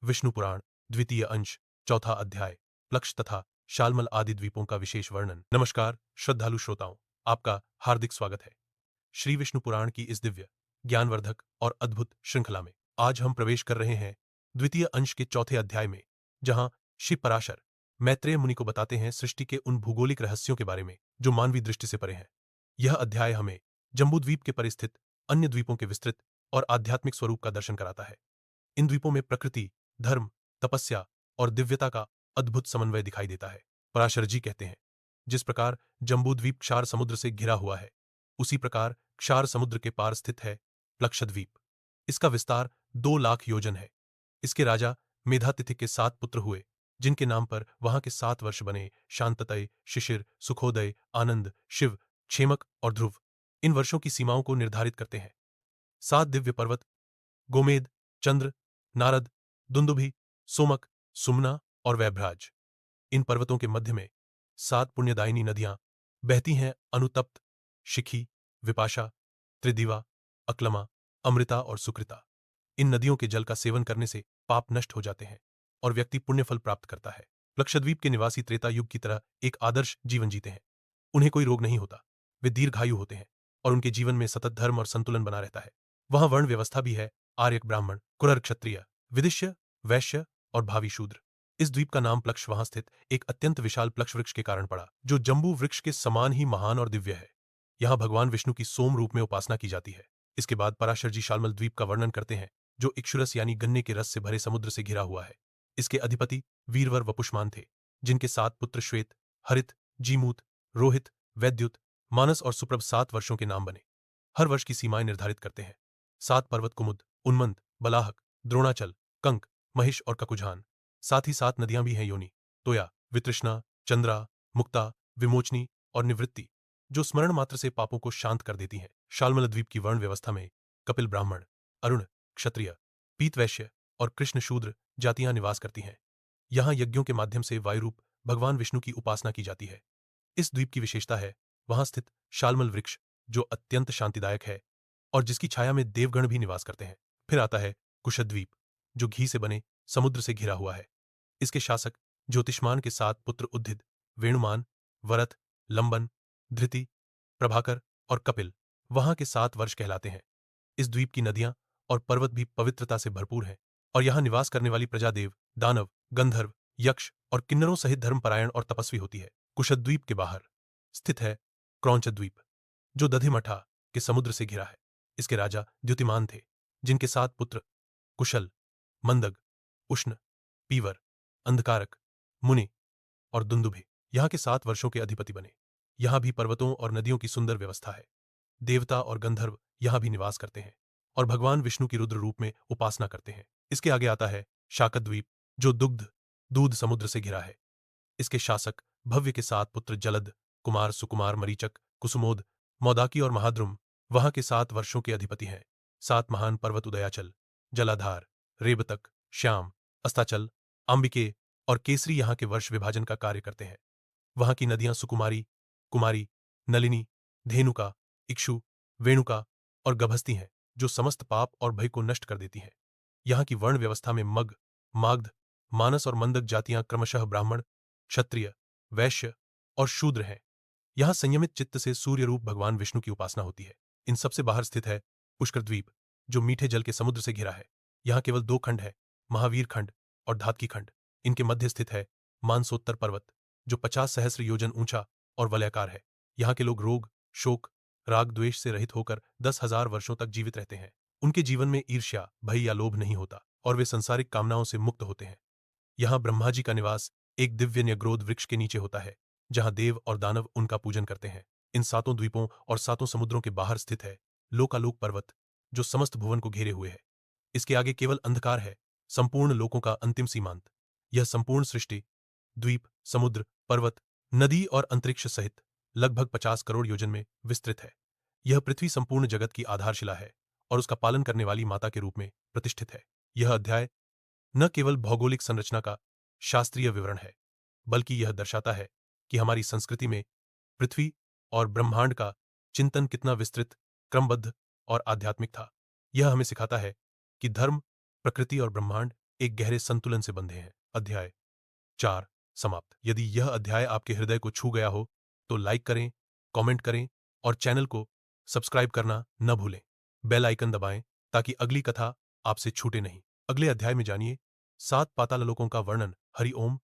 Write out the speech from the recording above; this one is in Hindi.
विष्णु पुराण द्वितीय अंश चौथा अध्याय प्लक्ष तथा शालमल आदि द्वीपों का विशेष वर्णन। नमस्कार श्रद्धालु श्रोताओं, आपका हार्दिक स्वागत है श्री विष्णु पुराण की इस दिव्य ज्ञानवर्धक और अद्भुत श्रृंखला में। आज हम प्रवेश कर रहे हैं द्वितीय अंश के चौथे अध्याय में, जहां शिव पराशर मैत्रेय मुनि को बताते हैं सृष्टि के उन भूगोलिक रहस्यों के बारे में जो मानवीय दृष्टि से परे हैं। यह अध्याय हमें जम्बूद्वीप के परिस्थित अन्य द्वीपों के विस्तृत और आध्यात्मिक स्वरूप का दर्शन कराता है। इन द्वीपों में प्रकृति, धर्म, तपस्या और दिव्यता का अद्भुत समन्वय दिखाई देता है। पराशर जी कहते हैं, जिस प्रकार जम्बूद्वीप क्षार समुद्र से घिरा हुआ है, उसी प्रकार क्षार समुद्र के पार स्थित है प्लक्षद्वीप। इसका विस्तार 2 लाख योजन है। इसके राजा मेधातिथि के 7 पुत्र हुए, जिनके नाम पर वहां के 7 वर्ष बने: शांततय, शिशिर, सुखोदय, आनंद, शिव, क्षेमक और ध्रुव। इन वर्षों की सीमाओं को निर्धारित करते हैं 7 दिव्य पर्वत: गोमेद, चंद्र, नारद, दुंदुभि, सोमक, सुमना और वैभ्राज। इन पर्वतों के मध्य में 7 पुण्यदायिनी नदियां बहती हैं: अनुतप्त, शिखी, विपाशा, त्रिदिवा, अक्लमा, अमृता और सुकृता। इन नदियों के जल का सेवन करने से पाप नष्ट हो जाते हैं और व्यक्ति पुण्यफल प्राप्त करता है। लक्षद्वीप के निवासी त्रेता युग की तरह एक आदर्श जीवन जीते हैं। उन्हें कोई रोग नहीं होता, वे दीर्घायु होते हैं और उनके जीवन में सतत धर्म और संतुलन बना रहता है। वहां वर्ण व्यवस्था भी है: आर्यक ब्राह्मण, कुरर क्षत्रिय, विदिश्य, वैश्य और भावी शूद्र। इस द्वीप का नाम प्लक्ष वहां स्थित एक अत्यंत विशाल प्लक्ष वृक्ष के कारण पड़ा, जो जम्बू वृक्ष के समान ही महान और दिव्य है। यहां भगवान विष्णु की सोम रूप में उपासना की जाती है। इसके बाद पराशर जी शालमल द्वीप का वर्णन करते हैं, जो इक्षुरस यानी गन्ने के रस से भरे समुद्र से घिरा हुआ है। इसके अधिपति वीरवर वपुष्मान थे, जिनके 7 पुत्र श्वेत, हरित, जीमूत, रोहित, वैद्युत, मानस और सुप्रभ 7 वर्षों के नाम बने। हर वर्ष की सीमाएं निर्धारित करते हैं: 7 पर्वत कुमुद, उन्मंद, बलाहक, द्रोणाचल, कंक, महिष और ककुझान। साथ ही 7 नदियां भी हैं: योनि, तोया, वितृष्णा, चंद्रा, मुक्ता, विमोचनी और निवृत्ति, जो स्मरण मात्र से पापों को शांत कर देती हैं। शालमल द्वीप की वर्ण व्यवस्था में कपिल ब्राह्मण, अरुण क्षत्रिय, पीत वैश्य और कृष्ण शूद्र जातियां निवास करती हैं। यहां यज्ञों के माध्यम से वायुरूप भगवान विष्णु की उपासना की जाती है। इस द्वीप की विशेषता है वहां स्थित शालमल वृक्ष, जो अत्यंत शांतिदायक है और जिसकी छाया में देवगण भी निवास करते हैं। फिर आता है कुशद्वीप, जो घी से बने समुद्र से घिरा हुआ है। इसके शासक ज्योतिष्मान के 7 पुत्र उद्धित, वेणुमान, वरथ, लंबन, धृति, प्रभाकर और कपिल वहां के 7 वर्ष कहलाते हैं। इस द्वीप की नदियां और पर्वत भी पवित्रता से भरपूर हैं और यहां निवास करने वाली प्रजादेव, दानव, गंधर्व, यक्ष और किन्नरों सहित धर्मपरायण और तपस्वी होती है। कुशद्वीप के बाहर स्थित है क्रौंच द्वीप, जो दधिमठा के समुद्र से घिरा है। इसके राजा द्युतिमान थे, जिनके 7 पुत्र कुशल, मंदग, उष्ण, पीवर, अंधकारक, मुनि और दुंदुभि यहां के 7 वर्षों के अधिपति बने। यहां भी पर्वतों और नदियों की सुंदर व्यवस्था है। देवता और गंधर्व यहां भी निवास करते हैं और भगवान विष्णु की रुद्र रूप में उपासना करते हैं। इसके आगे आता है शाकद्वीप, जो दूध समुद्र से घिरा है। इसके शासक भव्य के 7 पुत्र जलद, कुमार, सुकुमार, मरीचक, कुसुमोद, मौदाकी और महाद्रुम वहां के 7 वर्षों के अधिपति हैं। 7 महान पर्वत उदयाचल, जलाधार, रेबतक, श्याम, अस्ताचल, अंबिके और केसरी यहां के वर्ष विभाजन का कार्य करते हैं। वहां की नदियां सुकुमारी, कुमारी, नलिनी, धेनुका, इक्षु, वेणुका और गभस्ती हैं, जो समस्त पाप और भय को नष्ट कर देती हैं। यहां की वर्ण व्यवस्था में मग, मागध, मानस और मंदक जातियां क्रमशः ब्राह्मण, क्षत्रिय, वैश्य और शूद्र हैं। यहां संयमित चित्त से सूर्य रूप भगवान विष्णु की उपासना होती है। इन सबसे बाहर स्थित है पुष्कर द्वीप, जो मीठे जल के समुद्र से घिरा है। यहां केवल 2 खंड है: महावीर खंड और धातकी खंड। इनके मध्य स्थित है मानसोत्तर पर्वत, जो 50 सहस्र योजन ऊंचा और वलयाकार है। यहां के लोग रोग, शोक, राग द्वेष से रहित होकर 10,000 वर्षों तक जीवित रहते हैं। उनके जीवन में ईर्ष्या, भय या लोभ नहीं होता और वे संसारिक कामनाओं से मुक्त होते हैं। यहां ब्रह्मा जी का निवास एक दिव्य न्यग्रोध वृक्ष के नीचे होता है, जहां देव और दानव उनका पूजन करते हैं। इन 7 द्वीपों और 7 समुद्रों के बाहर स्थित है लोकालोक पर्वत, जो समस्त भुवन को घेरे हुए है। इसके आगे केवल अंधकार है, संपूर्ण लोकों का अंतिम सीमांत। यह संपूर्ण सृष्टि द्वीप, समुद्र, पर्वत, नदी और अंतरिक्ष सहित लगभग 50 करोड़ योजन में विस्तृत है। यह पृथ्वी संपूर्ण जगत की आधारशिला है और उसका पालन करने वाली माता के रूप में प्रतिष्ठित है। यह अध्याय न केवल भौगोलिक संरचना का शास्त्रीय विवरण है, बल्कि यह दर्शाता है कि हमारी संस्कृति में पृथ्वी और ब्रह्मांड का चिंतन कितना विस्तृत, क्रमबद्ध और आध्यात्मिक था। यह हमें सिखाता है कि धर्म, प्रकृति और ब्रह्मांड एक गहरे संतुलन से बंधे हैं। अध्याय 4 समाप्त। यदि यह अध्याय आपके हृदय को छू गया हो तो लाइक करें, कमेंट करें और चैनल को सब्सक्राइब करना न भूलें। बेल आइकन दबाएं ताकि अगली कथा आपसे छूटे नहीं। अगले अध्याय में जानिए 7 पाताल लोकों का वर्णन। हरि ओम।